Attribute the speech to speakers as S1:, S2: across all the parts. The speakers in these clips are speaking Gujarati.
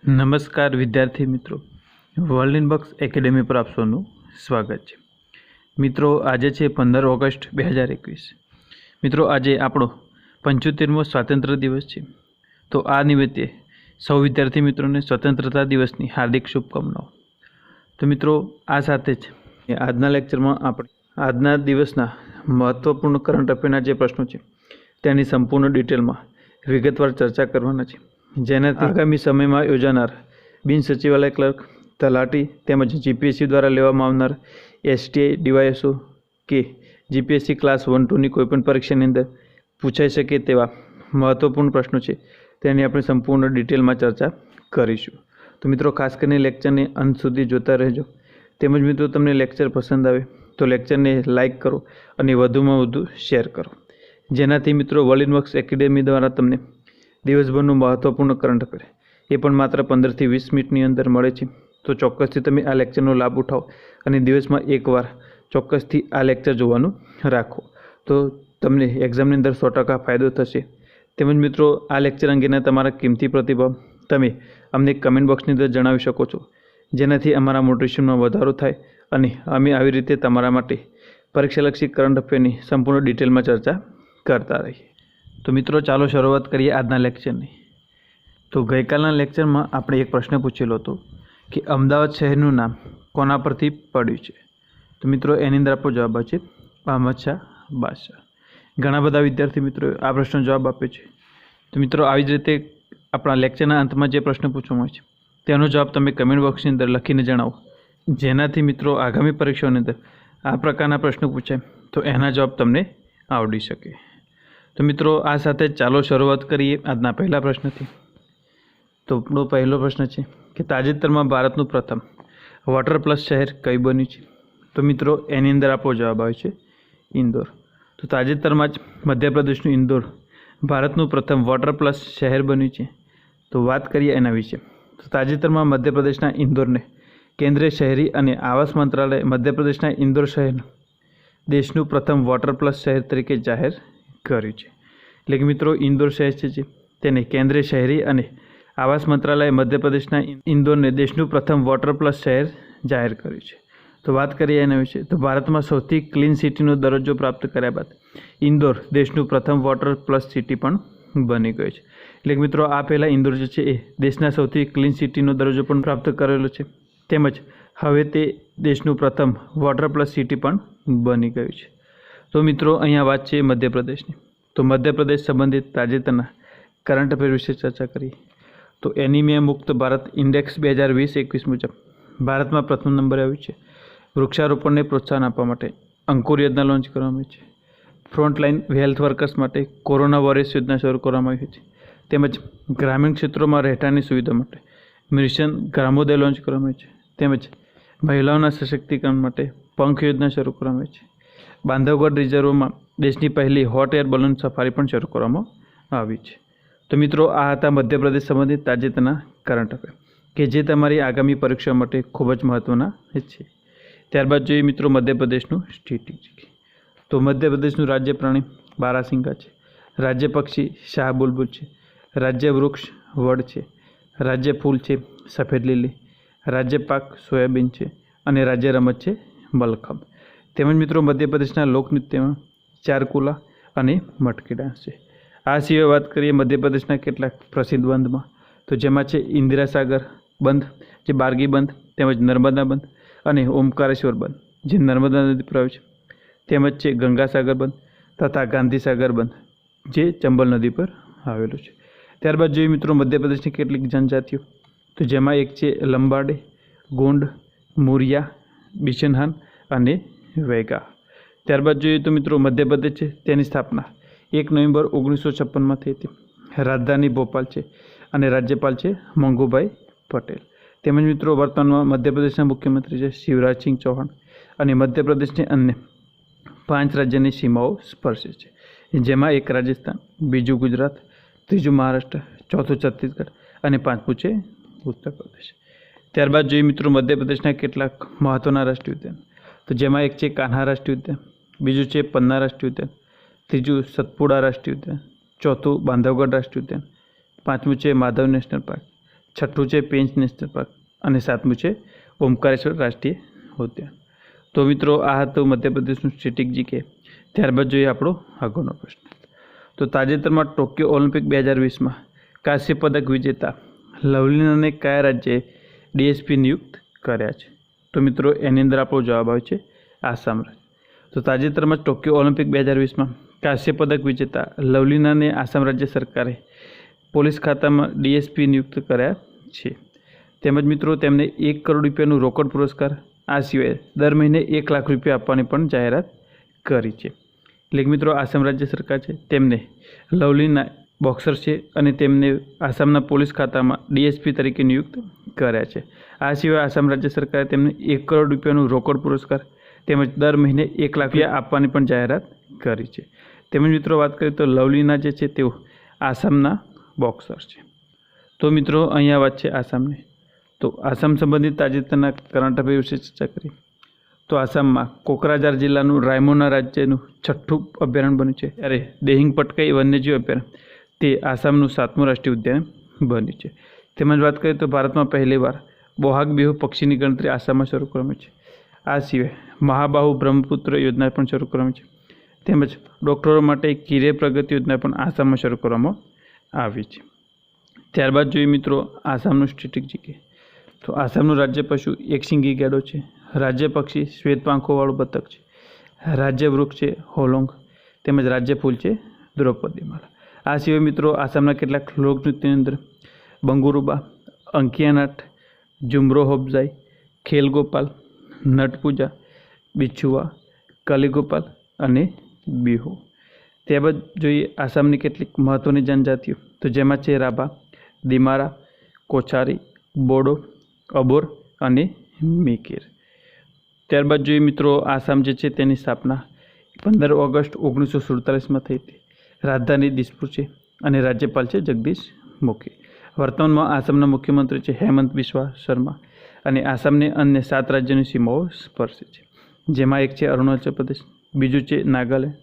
S1: નમસ્કાર વિદ્યાર્થી મિત્રો, વર્લ્ડ ઇનબોક્સ એકેડેમી પર આપ સૌનું સ્વાગત છે। મિત્રો આજે છે 15 ઓગસ્ટ 2021। મિત્રો આજે આપણો 75મો સ્વાતંત્ર્ય દિવસ છે। તો આ નિમિત્તે સૌ વિદ્યાર્થી મિત્રોને સ્વતંત્રતા દિવસની હાર્દિક શુભકામનાઓ। તો મિત્રો આ સાથે જ આજના લેક્ચરમાં આપણે આજના દિવસના મહત્વપૂર્ણ કરંટ અફેરના જે પ્રશ્નો છે તેની સંપૂર્ણ ડિટેલમાં વિગતવાર ચર્ચા કરવાના છે, જેનાથી આગામી સમયમાં યોજાનાર બિન સચિવાલય ક્લર્ક, તલાટી તેમજ જીપીએસસી દ્વારા લેવામાં આવનાર એસટીઆઈ, ડીવાયએસઓ કે જીપીએસસી ક્લાસ 1-2ની કોઈપણ પરીક્ષાની અંદર પૂછાઈ શકે તેવા મહત્વપૂર્ણ પ્રશ્નો છે તેની આપણે સંપૂર્ણ ડિટેલમાં ચર્ચા કરીશું। તો મિત્રો ખાસ કરીને લેક્ચરને અંત સુધી જોતા રહેજો। તેમજ મિત્રો તમને લેક્ચર પસંદ આવે તો લેક્ચરને લાઇક કરો અને વધુમાં વધુ શેર કરો, જેનાથી મિત્રો વર્લ્ડ ઇનબોક્સ એકેડેમી દ્વારા તમને દિવસભરનું મહત્વપૂર્ણ કરંટ અફેર એ પણ માત્ર 15 થી 20 મિનિટની અંદર મળે છે। તો ચોક્કસથી તમે આ લેક્ચરનો લાભ ઉઠાવો અને દિવસમાં એકવાર ચોક્કસથી આ લેક્ચર જોવાનું રાખો, તો તમને એક્ઝામની અંદર 100% ફાયદો થશે। તેમજ મિત્રો આ લેક્ચર અંગેના તમારા કિંમતી પ્રતિભાવ તમે અમને કમેન્ટ બોક્સની અંદર જણાવી શકો છો, જેનાથી અમારા મોટિવેશનમાં વધારો થાય અને અમે આવી રીતે તમારા માટે પરીક્ષાલક્ષી કરંટ અફેરની સંપૂર્ણ ડિટેલમાં ચર્ચા કરતા રહીએ। તો મિત્રો ચાલો શરૂઆત કરીએ આજના લેક્ચરની। તો ગઈકાલના લેક્ચરમાં આપણે એક પ્રશ્ન પૂછેલો હતો કે અમદાવાદ શહેરનું નામ કોના પરથી પડ્યું છે? તો મિત્રો એની અંદર આપણો જવાબ છે અહમદ શાહ બાદશાહ। ઘણા બધા વિદ્યાર્થી મિત્રોએ આ પ્રશ્નનો જવાબ આપ્યો છે। તો મિત્રો આવી જ રીતે આપણા લેક્ચરના અંતમાં જે પ્રશ્ન પૂછવામાં આવે છે તેનો જવાબ તમે કમેન્ટ બોક્સની અંદર લખીને જણાવો, જેનાથી મિત્રો આગામી પરીક્ષાઓની અંદર આ પ્રકારના પ્રશ્નો પૂછાય તો એના જવાબ તમને આવડી શકે। તો મિત્રો આ સાથે ચાલો શરૂઆત કરીએ આજના પહેલા પ્રશ્નથી। તો આપણો પહેલો પ્રશ્ન છે કે તાજેતરમાં ભારતનું પ્રથમ વોટર પ્લસ શહેર કયું બન્યું છે? તો મિત્રો એની અંદર આપણો જવાબ આવે છે ઇન્દોર। તો તાજેતરમાં જ મધ્યપ્રદેશનું ઇન્દોર ભારતનું પ્રથમ વોટર પ્લસ શહેર બન્યું છે। તો વાત કરીએ એના વિશે। તો તાજેતરમાં મધ્યપ્રદેશના ઇન્દોરને કેન્દ્રીય શહેરી અને આવાસ મંત્રાલય મધ્યપ્રદેશના ઇન્દોર શહેર દેશનું પ્રથમ વોટર પ્લસ શહેર તરીકે જાહેર કર્યું છે। એટલે કે મિત્રો ઇન્દોર શહેર છે તેને કેન્દ્રીય શહેરી અને આવાસ મંત્રાલય મધ્યપ્રદેશના ઇન્દોરને દેશનું પ્રથમ વોટર પ્લસ શહેર જાહેર કર્યું છે। તો વાત કરીએ એના વિશે। તો ભારતમાં સૌથી ક્લીન સિટીનો દરજ્જો પ્રાપ્ત કર્યા બાદ ઇન્દોર દેશનું પ્રથમ વોટર પ્લસ સિટી પણ બની ગયું છે। એટલે કે મિત્રો આ પહેલાં ઇન્દોર જે છે એ દેશના સૌથી ક્લીન સિટીનો દરજ્જો પણ પ્રાપ્ત કરેલો છે, તેમજ હવે તે દેશનું પ્રથમ વોટર પ્લસ સિટી પણ બની ગયું છે। તો મિત્રો અહીંયા વાત છે મધ્યપ્રદેશની। તો મધ્યપ્રદેશ સંબંધિત તાજેતરના કરંટ અફેર વિશે ચર્ચા કરીએ। તો એનિમિયા મુક્ત ભારત ઇન્ડેક્સ 2020-21 મુજબ ભારતમાં પ્રથમ નંબરે આવ્યું છે। વૃક્ષારોપણને પ્રોત્સાહન આપવા માટે અંકુર યોજના લોન્ચ કરવામાં આવી છે। ફ્રન્ટલાઇન હેલ્થ વર્કર્સ માટે કોરોના વોરિયર્સ યોજના શરૂ કરવામાં આવી છે। તેમજ ગ્રામીણ ક્ષેત્રોમાં રહેઠાણની સુવિધા માટે મિશન ગ્રામોદય લોન્ચ કરવામાં આવી છે। તેમજ મહિલાઓના સશક્તિકરણ માટે પંખ યોજના શરૂ કરવામાં આવી છે। બાંધવગઢ રિઝર્વમાં દેશની પહેલી હોટ એર બલૂન સફારી પણ શરૂ કરવામાં આવી છે। તો મિત્રો આ હતા મધ્યપ્રદેશ સંબંધિત તાજેતરના કરંટ અફેર કે જે તમારી આગામી પરીક્ષા માટે ખૂબ જ મહત્ત્વના છે। ત્યારબાદ જોઈએ મિત્રો મધ્યપ્રદેશનું સ્ટેટિસ્ટિક્સ। તો મધ્યપ્રદેશનું રાજ્ય પ્રાણી બારાસિંગા છે, રાજ્ય પક્ષી શાહ બુલબુલ છે, રાજ્ય વૃક્ષ વડ છે, રાજ્ય ફૂલ છે સફેદ લીલી, રાજ્ય પાક સોયાબીન છે અને રાજ્ય રમત છે મલખંબ। તેમજ મિત્રો મધ્યપ્રદેશના લોકનૃત્યમાં ચારકુલા અને મટકી ડાન્સ છે। આ સિવાય વાત કરીએ મધ્યપ્રદેશના કેટલાક પ્રસિદ્ધ બંધમાં, તો જેમાં છે ઇન્દિરા સાગર બંધ જે બારગી બંધ, તેમજ નર્મદા બંધ અને ઓમકારેશ્વર બંધ જે નર્મદા નદી પર આવ્યો છે, તેમજ છે ગંગાસાગર બંધ તથા ગાંધીસાગર બંધ જે ચંબલ નદી પર આવેલો છે। ત્યારબાદ જોઈએ મિત્રો મધ્યપ્રદેશની કેટલીક જનજાતિઓ, તો જેમાં એક છે લંબાડે, ગોંડ, મુરિયા, બિશનહાન અને વેગા। ત્યારબાદ જોઈએ તો મિત્રો મધ્યપ્રદેશ છે તેની સ્થાપના 1 નવેમ્બર 1956માં થઈ હતી। રાજધાની ભોપાલ છે અને રાજ્યપાલ છે મંગુભાઈ પટેલ। તેમજ મિત્રો વર્તમાનમાં મધ્યપ્રદેશના મુખ્યમંત્રી છે શિવરાજસિંહ ચૌહાણ અને મધ્યપ્રદેશની અન્ય 5 રાજ્યની સીમાઓ સ્પર્શે છે, જેમાં એક રાજસ્થાન, બીજું ગુજરાત, ત્રીજું મહારાષ્ટ્ર, ચોથું છત્તીસગઢ અને પાંચમું છે ઉત્તર પ્રદેશ। ત્યારબાદ જોઈએ મિત્રો મધ્યપ્રદેશના કેટલાક મહત્ત્વના રાષ્ટ્રીય ઉદ્યાન, તો જેમાં એક છે કાન્હા રાષ્ટ્રીય ઉદ્યાન, બીજું છે પન્ના રાષ્ટ્રીય ઉદ્યાન, ત્રીજું સતપુડા રાષ્ટ્રીય ઉદ્યાન, ચોથું બાંધવગઢ રાષ્ટ્રીય ઉદ્યાન, પાંચમું છે માધવ નેશનલ પાર્ક, છઠ્ઠું છે પેંચ નેશનલ પાર્ક અને સાતમું છે ઓમકારેશ્વર રાષ્ટ્રીય ઉદ્યાન। તો મિત્રો આ હતું મધ્યપ્રદેશનું સ્ટેટિક જીકે। ત્યારબાદ જોઈએ આપણો આગળનો પ્રશ્ન। તો તાજેતરમાં ટોક્યો ઓલિમ્પિક 2020માં કાંસ્ય પદક વિજેતા લવલીનાને કયા રાજ્યે ડીએસપી નિયુક્ત કર્યા છે? તો મિત્રો એની અંદર આપણો જવાબ આવે છે આસામ રાજ્ય। તો તાજેતરમાં ટોક્યો ઓલિમ્પિક 2020માં કાંસ્ય પદક વિજેતા લવલીનાને આસામ રાજ્ય સરકારે પોલીસ ખાતામાં ડીએસપી નિયુક્ત કર્યા છે। તેમજ મિત્રો તેમને 1 કરોડ રૂપિયાનું રોકડ પુરસ્કાર, આ સિવાય દર મહિને 1 લાખ રૂપિયા આપવાની પણ જાહેરાત કરી છે। એટલે કે મિત્રો આસામ રાજ્ય સરકાર છે તેમને લવલીના બોક્સર છે અને તેમને આસામના પોલીસ ખાતામાં ડીએસપી તરીકે નિયુક્ત કર્યા છે। આ સિવાય આસામ રાજ્ય સરકારે તેમને 1 કરોડ રૂપિયાનું રોકડ પુરસ્કાર તેમજ દર મહિને 1 લાખ રૂપિયા આપવાની પણ જાહેરાત કરી છે। તેમજ મિત્રો વાત કરીએ તો લવલીના જે છે તેઓ આસામના બોક્સર છે। તો મિત્રો અહીંયા વાત છે આસામની। તો આસામ સંબંધિત તાજેતરના કરંટ અફેર વિશે ચર્ચા કરી તો આસામમાં કોકરાઝાર જિલ્લાનું રાયમોના રાજ્યનું 6ઠ્ઠું અભયારણ્ય બન્યું છે, ત્યારે દેહિંગ પટકાઈ વન્યજીવ અભયારણ્ય તે આસામનું 7મું રાષ્ટ્રીય ઉદ્યાન બન્યું છે। તેમજ વાત કરીએ તો ભારતમાં પહેલીવાર બોહાગ બિહુ પક્ષીની ગણતરી આસામમાં શરૂ કરવામાં છે। આ સિવાય મહાબાહુ બ્રહ્મપુત્ર યોજના પણ શરૂ કરવામાં છે। તેમજ ડૉક્ટરો માટે કિરે પ્રગતિ યોજના પણ આસામમાં શરૂ કરવામાં આવી છે। ત્યારબાદ જોઈએ મિત્રો આસામનું સ્ટેટિક જીકે। તો આસામનું રાજ્ય પશુ એકશિંગી ગેડો છે, રાજ્ય પક્ષી શ્વેત પાંખોવાળું બતક છે, રાજ્ય વૃક્ષ છે હોલોંગ, તેમજ રાજ્ય ફૂલ છે દ્રૌપદીમાલા। આ સિવાય મિત્રો આસામના કેટલાક લોકનૃત્યની અંદર બંગુરુબા, અંકિયાનાટ, ઝુમરો હોબઝાઈ, ખેલગોપાલ, નટપૂજા, બિછુઆ, કલીગોપાલ અને બિહુ। ત્યારબાદ જોઈએ આસામની કેટલીક મહત્ત્વની જનજાતિઓ, તો જેમાં છે રાભા, દિમારા, કોછારી, બોડો, અબોર અને મિકિર। ત્યારબાદ જોઈએ મિત્રો આસામ જે છે તેની સ્થાપના 15 ઓગસ્ટ 1947માં થઈ હતી। રાજધાની દિસપુર છે અને રાજ્યપાલ છે જગદીશ મુખી। વર્તમાનમાં આસામના મુખ્યમંત્રી છે હેમંત બિસ્વા શર્મા અને આસામને અન્ય 7 રાજ્યોની સીમાઓ સ્પર્શે છે, જેમાં એક છે અરુણાચલ પ્રદેશ, બીજું છે નાગાલેન્ડ,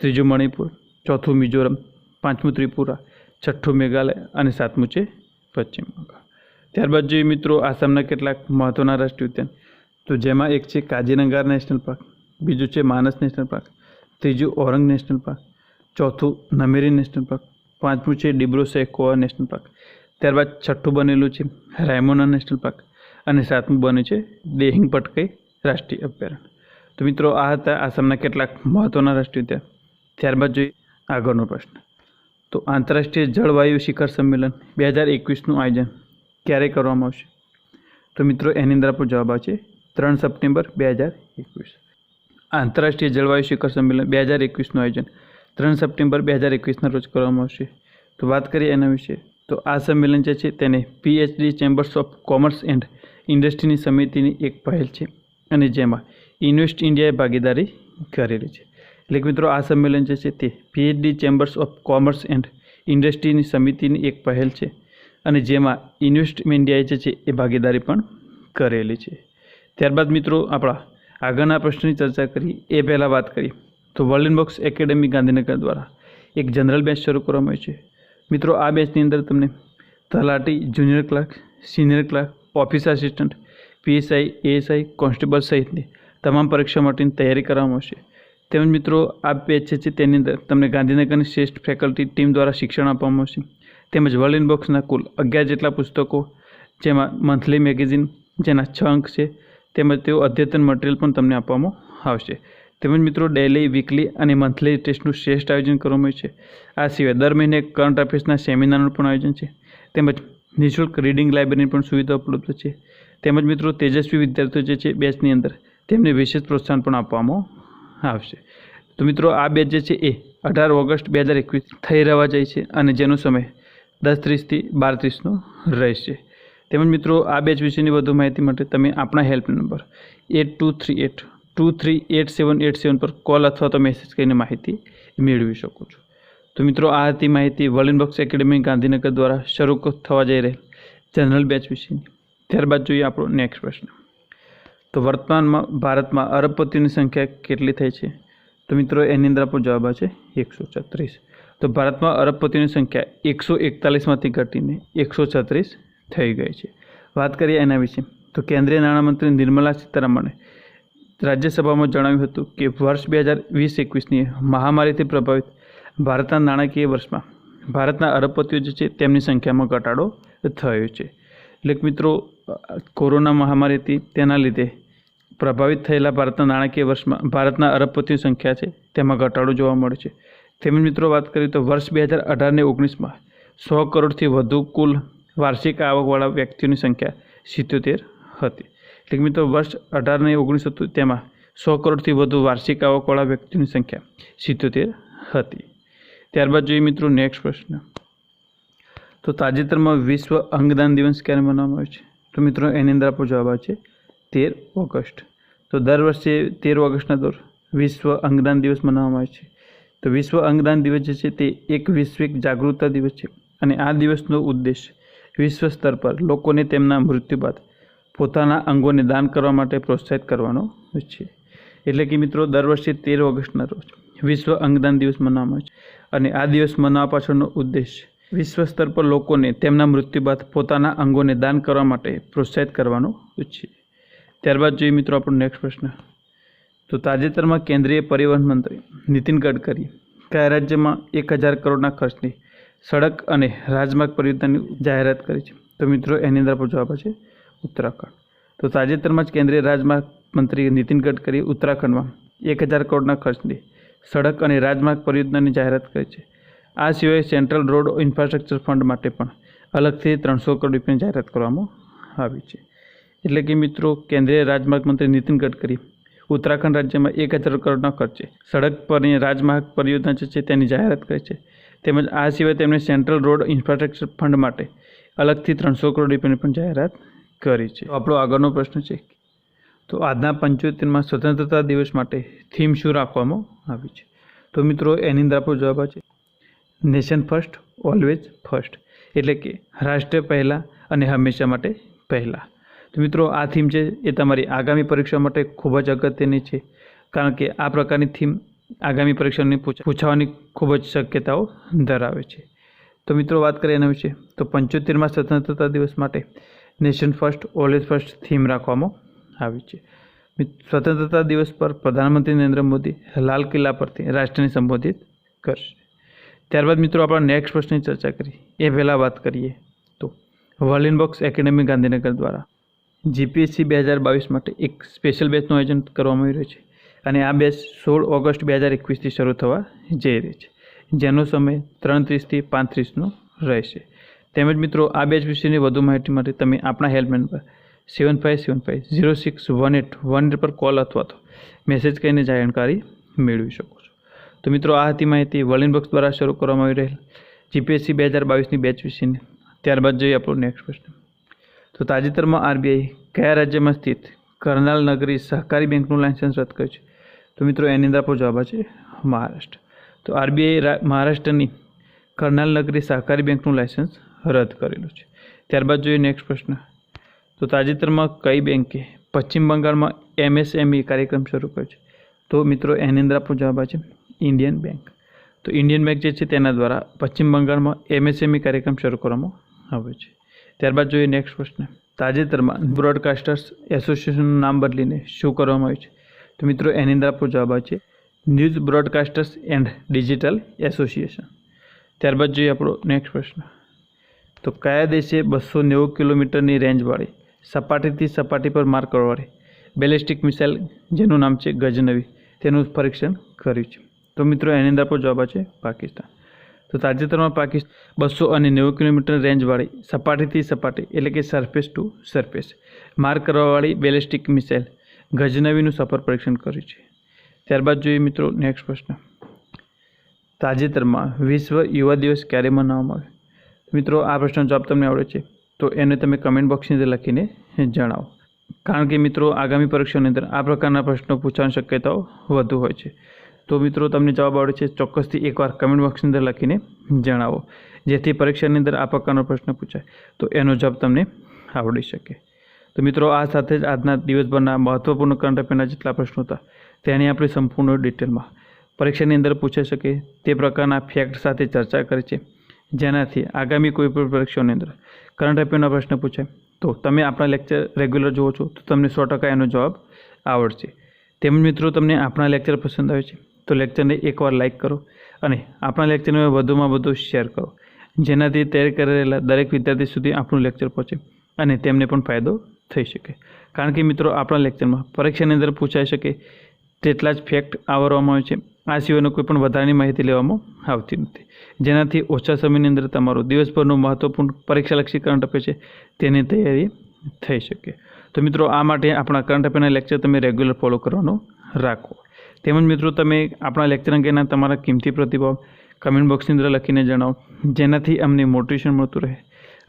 S1: ત્રીજું મણિપુર, ચોથું મિઝોરમ, પાંચમું ત્રિપુરા, છઠ્ઠું મેઘાલય અને સાતમું છે પશ્ચિમ બંગાળ। ત્યારબાદ જોઈએ મિત્રો આસામના કેટલાક મહત્ત્વના રાષ્ટ્રીય ઉદ્યાન, તો જેમાં એક છે કાઝીરંગા નેશનલ પાર્ક, બીજું છે માનસ નેશનલ પાર્ક, ત્રીજું ઓરંગ નેશનલ પાર્ક, ચોથું નમેરી નેશનલ પાર્ક, પાંચમું છે ડિબ્રો સૈખોવા નેશનલ પાર્ક, ત્યારબાદ છઠ્ઠું બનેલું છે રાયમોના નેશનલ પાર્ક અને સાતમું બને છે દેહિંગ પટકાઈ રાષ્ટ્રીય અભયારણ્ય। તો મિત્રો આ હતા આસામના કેટલાક મહત્ત્વના રાષ્ટ્રીય ઉદ્યાન। ત્યારબાદ જોઈએ આગળનો પ્રશ્ન। તો આંતરરાષ્ટ્રીય જળવાયુ શિખર સંમેલન 2021નું આયોજન ક્યારે કરવામાં આવશે? તો મિત્રો એની અંદર આપણો જવાબ આવશે 3 સપ્ટેમ્બર 2021। આંતરરાષ્ટ્રીય જળવાયુ શિખર સંમેલન 2021નું આયોજન 3 સપ્ટેમ્બર 2021ના રોજ કરવામાં આવશે। તો વાત કરીએ એના વિશે, તો આ સંમેલન જે છે તેને PhD chambers of commerce and ઇન્ડસ્ટ્રીની સમિતિની એક પહેલ છે અને જેમાં ઇન્વેસ્ટ ઇન્ડિયાએ ભાગીદારી કરેલી છે। એટલે કે મિત્રો આ સંમેલન જે છે તે PhD chambers of commerce and ઇન્ડસ્ટ્રીની સમિતિની એક પહેલ છે અને જેમાં ઇન્વેસ્ટ ઇન્ડિયાએ જે છે એ ભાગીદારી પણ કરેલી છે। ત્યારબાદ મિત્રો આપણા આગળના પ્રશ્નની ચર્ચા કરી એ પહેલાં વાત કરીએ તો વર્લ્ડ બોક્સ એકેડેમી ગાંધીનગર દ્વારા એક જનરલ બેચ શરૂ કરવામાં આવી છે। મિત્રો આ બેચની અંદર તમને તલાટી, junior clerk, senior clerk, office assistant, PSI, ASI, constable સહિતની તમામ પરીક્ષા માટેની તૈયારી કરવામાં આવશે। તેમજ મિત્રો આ બેચ છે તેની અંદર તમને ગાંધીનગરની શ્રેષ્ઠ ફેકલ્ટી ટીમ દ્વારા શિક્ષણ આપવામાં આવશે। તેમજ વર્લ્ડ બોક્સના કુલ 11 જેટલા પુસ્તકો, જેમાં મંથલી મેગેઝિન જેના 6 અંક છે, તેમજ તેઓ અદ્યતન મટીરિયલ પણ તમને આપવામાં આવશે। તેમજ મિત્રો ડેઇલી, વીકલી અને મંથલી ટેસ્ટનું શ્રેષ્ઠ આયોજન કરવામાં આવ્યું છે। આ સિવાય દર મહિને કરંટ અફેર્સના સેમિનારનું પણ આયોજન છે, તેમજ નિઃશુલ્ક રીડિંગ લાઇબ્રેરીની પણ સુવિધા ઉપલબ્ધ છે। તેમજ મિત્રો તેજસ્વી વિદ્યાર્થીઓ જે છે બેચની અંદર તેમને વિશેષ પ્રોત્સાહન પણ આપવામાં આવશે। તો મિત્રો આ બેચ જે છે એ 18 ઓગસ્ટ 2021 થઈ રહેવા જાય છે અને જેનો સમય 10:30 થી 12:30નો રહેશે। તેમજ મિત્રો આ બેચ વિશેની વધુ માહિતી માટે તમે આપણા હેલ્પ નંબર 8238238787 પર કોલ અથવા તો મેસેજ કરીને માહિતી મેળવી શકો છો। તો મિત્રો આ હતી માહિતી વર્લ્ડ બોક્સ એકેડેમી ગાંધીનગર દ્વારા શરૂ થવા જઈ રહેલ જનરલ બેચ વિશેની। ત્યારબાદ જોઈએ આપણો નેક્સ્ટ પ્રશ્ન। તો વર્તમાનમાં ભારતમાં અરબપતિઓની સંખ્યા કેટલી થઈ છે? તો મિત્રો એની અંદર આપણો જવાબ આવશે 136। તો ભારતમાં અરબપતિઓની સંખ્યા 141માંથી ઘટીને 136 થઈ ગઈ છે. વાત કરીએ એના વિશે તો કેન્દ્રીય નાણામંત્રી નિર્મલા સીતારામણે રાજ્યસભામાં જણાવ્યું હતું કે વર્ષ 2020-21ની મહામારીથી પ્રભાવિત ભારતના નાણાકીય વર્ષમાં ભારતના અરબપતિઓ જે છે તેમની સંખ્યામાં ઘટાડો થયો છે. એટલે કે મિત્રો કોરોના મહામારી હતી તેના લીધે પ્રભાવિત થયેલા ભારતના નાણાકીય વર્ષમાં ભારતના અરબપતિઓની સંખ્યા છે તેમાં ઘટાડો જોવા મળે છે. તેમજ મિત્રો વાત કરીએ તો વર્ષ 2018-19માં 100 કરોડથી વધુ કુલ વાર્ષિક આવકવાળા વ્યક્તિઓની સંખ્યા 77 હતી. એટલે કે મિત્રો વર્ષ 2018-19 હતું તેમાં 100 કરોડથી વધુ વાર્ષિક આવકવાળા વ્યક્તિઓની સંખ્યા 77 હતી. ત્યારબાદ જોઈએ મિત્રો નેક્સ્ટ પ્રશ્ન. તો તાજેતરમાં વિશ્વ અંગદાન દિવસ ક્યારે મનાવવામાં આવે છે? તો મિત્રો એની અંદર આપણો જવાબ આવે છે 13 ઓગસ્ટ. તો દર વર્ષે 13 ઓગસ્ટના રોજ વિશ્વ અંગદાન દિવસ મનાવવામાં આવે છે. તો વિશ્વ અંગદાન દિવસ જે છે તે એક વૈશ્વિક જાગૃતતા દિવસ છે અને આ દિવસનો ઉદ્દેશ વિશ્વ સ્તર પર લોકોને તેમના મૃત્યુ બાદ પોતાના અંગોને દાન કરવા માટે પ્રોત્સાહિત કરવાનો છે. એટલે કે મિત્રો દર વર્ષે 13 ઓગસ્ટના રોજ વિશ્વ અંગદાન દિવસ મનાવવામાં આવે છે અને આ દિવસ મનાવવા પાછળનો ઉદ્દેશ વિશ્વ સ્તર પર લોકોને તેમના મૃત્યુ બાદ પોતાના અંગોને દાન કરવા માટે પ્રોત્સાહિત કરવાનો છે. ત્યારબાદ જોઈએ મિત્રો આપણો નેક્સ્ટ પ્રશ્ન. તો તાજેતરમાં કેન્દ્રીય પરિવહન મંત્રી નીતિન ગડકરી કયા રાજ્યમાં 1000 કરોડના ખર્ચની સડક અને રાજમાર્ગ પરિયોજનાની જાહેરાત કરી છે? તો મિત્રો એની અંદર આપણો જવાબ છે ઉત્તરાખંડ. તો તાજેતરમાં જ કેન્દ્રીય રાજમાર્ગ મંત્રી નીતિન ગડકરીએ ઉત્તરાખંડમાં 1000 કરોડના ખર્ચની સડક અને રાજમાર્ગ પરિયોજનાની જાહેરાત કરી છે. આ સિવાય સેન્ટ્રલ રોડ ઇન્ફ્રાસ્ટ્રક્ચર ફંડ માટે પણ અલગથી 300 કરોડ રૂપિયાની જાહેરાત કરવામાં આવી છે. એટલે કે મિત્રો કેન્દ્રીય રાજમાર્ગ મંત્રી નીતિન ગડકરી ઉત્તરાખંડ રાજ્યમાં 1000 કરોડના ખર્ચે સડક પરની રાજમાર્ગ પરિયોજના જે છે તેની જાહેરાત કરી છે. તેમજ આ સિવાય તેમણે સેન્ટ્રલ રોડ ઇન્ફ્રાસ્ટ્રક્ચર ફંડ માટે અલગથી 300 કરોડ રૂપિયાની પણ જાહેરાત કરી છે. આપણો આગળનો પ્રશ્ન છે તો આજના 75માં સ્વતંત્રતા દિવસ માટે થીમ શું રાખવામાં આવી છે? તો મિત્રો એની અંદર આપણો જવાબ છે નેશન ફર્સ્ટ ઓલવેઝ ફર્સ્ટ. એટલે કે રાષ્ટ્ર પહેલાં અને હંમેશા માટે પહેલાં. તો મિત્રો આ થીમ છે એ તમારી આગામી પરીક્ષા માટે ખૂબ જ અગત્યની છે, કારણ કે આ પ્રકારની થીમ આગામી પરીક્ષાની પૂછવાની ખૂબ જ શક્યતાઓ ધરાવે છે. તો મિત્રો વાત કરીએ એના વિશે તો 75માં સ્વતંત્રતા દિવસ માટે nation first always first theme રાખવામાં આવી છે. સ્વતંત્રતા દિવસ પર પ્રધાનમંત્રી નરેન્દ્ર મોદી લાલ કિલ્લા પરથી રાષ્ટ્રને સંબોધિત કરશે. ત્યારબાદ મિત્રો આપણા નેક્સ્ટ પ્રશ્નની ચર્ચા કરીએ એ પહેલાં વાત કરીએ તો વર્લિન બોક્સ એકેડેમી ગાંધીનગર દ્વારા જીપીએસસી 2022 માટે એક સ્પેશિયલ બેચનું આયોજન કરવામાં આવી રહ્યું છે અને આ બેચ 16 ઓગસ્ટ 2021થી શરૂ થવા જઈ રહી છે, જેનો સમય 3:30 થી 5:30નો રહેશે. તેમજ મિત્રો આ બેચ વિશેની વધુ માહિતી માટે તમે આપણા હેલ્પલાઇન પર 7575061818 પર કોલ અથવા તો મેસેજ કરીને જાણકારી મેળવી શકો છો. તો મિત્રો આ હતી માહિતી વર્લિન બોક્સ દ્વારા શરૂ કરવામાં આવી રહેલ જીપીએસસી 2022ની બેચ વિશેની. ત્યારબાદ જોઈએ આપણો નેક્સ્ટ પ્રશ્ન. તો તાજેતરમાં આરબીઆઈ કયા રાજ્યમાં સ્થિત કરનાલ નગરી સહકારી બેંકનું લાયસન્સ રદ કર્યું છે? તો મિત્રો એની અંદર આપણો જવાબ છે મહારાષ્ટ્ર. તો આરબીઆઈ મહારાષ્ટ્રની કરનાલ નગરી સહકારી બેંકનું લાયસન્સ રદ કરેલું છે. ત્યારબાદ જોઈએ નેક્સ્ટ પ્રશ્ન. તો તાજેતરમાં કઈ બેંકે પશ્ચિમ બંગાળમાં એમએસએમઈ કાર્યક્રમ શરૂ કર્યો છે? તો મિત્રો એની અંદર આપણો જવાબ છે ઇન્ડિયન બેંક. તો ઇન્ડિયન બેંક જે છે તેના દ્વારા પશ્ચિમ બંગાળમાં એમએસએમઈ કાર્યક્રમ શરૂ કરવામાં આવ્યો છે. ત્યારબાદ જોઈએ નેક્સ્ટ પ્રશ્ન. તાજેતરમાં બ્રોડકાસ્ટર્સ એસોસિએશનનું નામ બદલીને શું કરવામાં આવ્યું છે? તો મિત્રો એની અંદર આપણો જવાબ છે ન્યૂઝ બ્રોડકાસ્ટર્સ એન્ડ ડિજિટલ એસોસિએશન. ત્યારબાદ જોઈએ આપણો નેક્સ્ટ પ્રશ્ન. તો કયા દેશે 290 કિલોમીટરની રેન્જવાળી સપાટીથી સપાટી પર માર કરવાવાળી બેલિસ્ટિક મિસાઇલ જેનું નામ છે ગજનવી તેનું પરીક્ષણ કર્યું છે? તો મિત્રો એની અંદર આપણો જવાબ છે પાકિસ્તાન. તો તાજેતરમાં પાકિસ્તાન 290 કિલોમીટર રેન્જવાળી સપાટીથી સપાટી એટલે કે સરફેસ ટુ સરફેસ માર કરવાવાળી બેલિસ્ટિક મિસાઇલ ગજનવીનું સફળ પરીક્ષણ કર્યું છે. ત્યારબાદ જોઈએ મિત્રો નેક્સ્ટ પ્રશ્ન. તાજેતરમાં વિશ્વ યુવા દિવસ ક્યારે મનાવવામાં આવ્યો? મિત્રો આ પ્રશ્નનો જવાબ તમને આવડે છે તો એને તમે કમેન્ટ બોક્સની અંદર લખીને જણાવો, કારણ કે મિત્રો આગામી પરીક્ષાની અંદર આ પ્રકારના પ્રશ્નો પૂછવાની શક્યતાઓ વધુ હોય છે. તો મિત્રો તમને જવાબ આવડે છે ચોક્કસથી એકવાર કમેન્ટ બોક્સની અંદર લખીને જણાવો, જેથી પરીક્ષાની અંદર આ પ્રકારનો પ્રશ્ન પૂછાય તો એનો જવાબ તમને આવડી શકે. તો મિત્રો આ સાથે જ આજના દિવસભરના મહત્વપૂર્ણ કરંટ અફેરના જેટલા પ્રશ્નો હતા તેની આપણે સંપૂર્ણ ડિટેલમાં પરીક્ષાની અંદર પૂછાઈ શકે તે પ્રકારના ફેક્ટ સાથે ચર્ચા કરી છે, જેનાથી આગામી કોઈ પણ પરીક્ષાઓની અંદર કરંટ અફેરના પ્રશ્ન પૂછાય તો તમે આપણા લેક્ચર રેગ્યુલર જુઓ છો તો તમને 100% એનો જવાબ આવડશે. તેમજ મિત્રો તમને આપણા લેક્ચર પસંદ આવે છે તો લેક્ચરને એકવાર લાઇક કરો અને આપણા લેક્ચરને વધુમાં વધુ શેર કરો, જેનાથી તૈયાર કરેલા દરેક વિદ્યાર્થી સુધી આપણું લેક્ચર પહોંચે અને તેમને પણ ફાયદો થઈ શકે. કારણ કે મિત્રો આપણા લેક્ચરમાં પરીક્ષાની અંદર પૂછાઈ શકે તેટલા જ ફેક્ટ આવરવામાં આવે છે. આ સિવાયનો કોઈ પણ વધારાની માહિતી લેવામાં આવતી નથી, જેનાથી ઓછા સમયની અંદર તમારું દિવસભરનું મહત્ત્વપૂર્ણ પરીક્ષાલક્ષી કરંટ અફેર છે તેની તૈયારી થઈ શકે. તો મિત્રો આ માટે આપણા કરંટ અફેરના લેક્ચર તમે રેગ્યુલર ફોલો કરવાનું રાખો. તેમજ મિત્રો તમે આપણા લેક્ચર અંગેના તમારા કિંમતી પ્રતિભાવ કમેન્ટ બોક્સની અંદર લખીને જણાવો, જેનાથી અમને મોટિવેશન મળતું રહે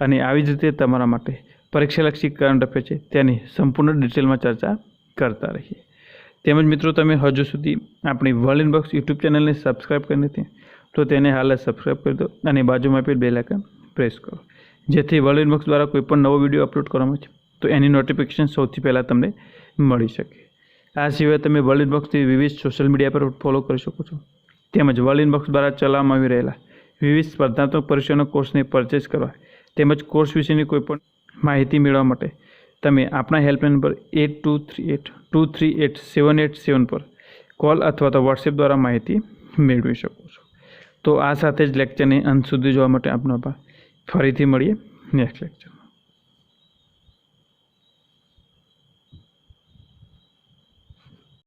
S1: અને આવી જ રીતે તમારા માટે પરીક્ષાલક્ષી કરંટ અફેર છે તેની સંપૂર્ણ ડિટેલમાં ચર્ચા કરતા રહીએ. તેમજ મિત્રો તમે હજુ સુધી આપણી વર્લ્ડ ઇનબોક્સ યુટ્યુબ ચેનલને સબસ્ક્રાઈબ કરી નથી તો તેને હાલ જ સબસ્ક્રાઈબ કરી દો અને બાજુમાં આપેલ બેલ આઇકન પ્રેસ કરો, જેથી વર્લ્ડ ઇનબોક્સ દ્વારા કોઈ પણ નવો વિડીયો અપલોડ કરવામાં આવે તો એની નોટિફિકેશન સૌથી પહેલાં તમને મળી શકે. આ સિવાય તમે વર્લ્ડ ઇનબોક્સથી વિવિધ સોશિયલ મીડિયા પર ફોલો કરી શકો છો. તેમજ વર્લ્ડ ઇનબોક્સ દ્વારા ચલાવવામાં આવી રહેલા વિવિધ સ્પર્ધાત્મક પરીક્ષાના કોર્સને પરચેસ કરવા તેમજ કોર્સ વિશેની કોઈપણ માહિતી મેળવવા માટે તમે આપણા હેલ્પલાઇન નંબર 8238238787 પર કોલ અથવા તો વોટ્સએપ દ્વારા માહિતી મેળવી શકો છો. તો આ સાથે જ લેક્ચરને અંત સુધી જોવા માટે આપનો આભાર. ફરીથી મળીએ નેક્સ્ટ લેક્ચર.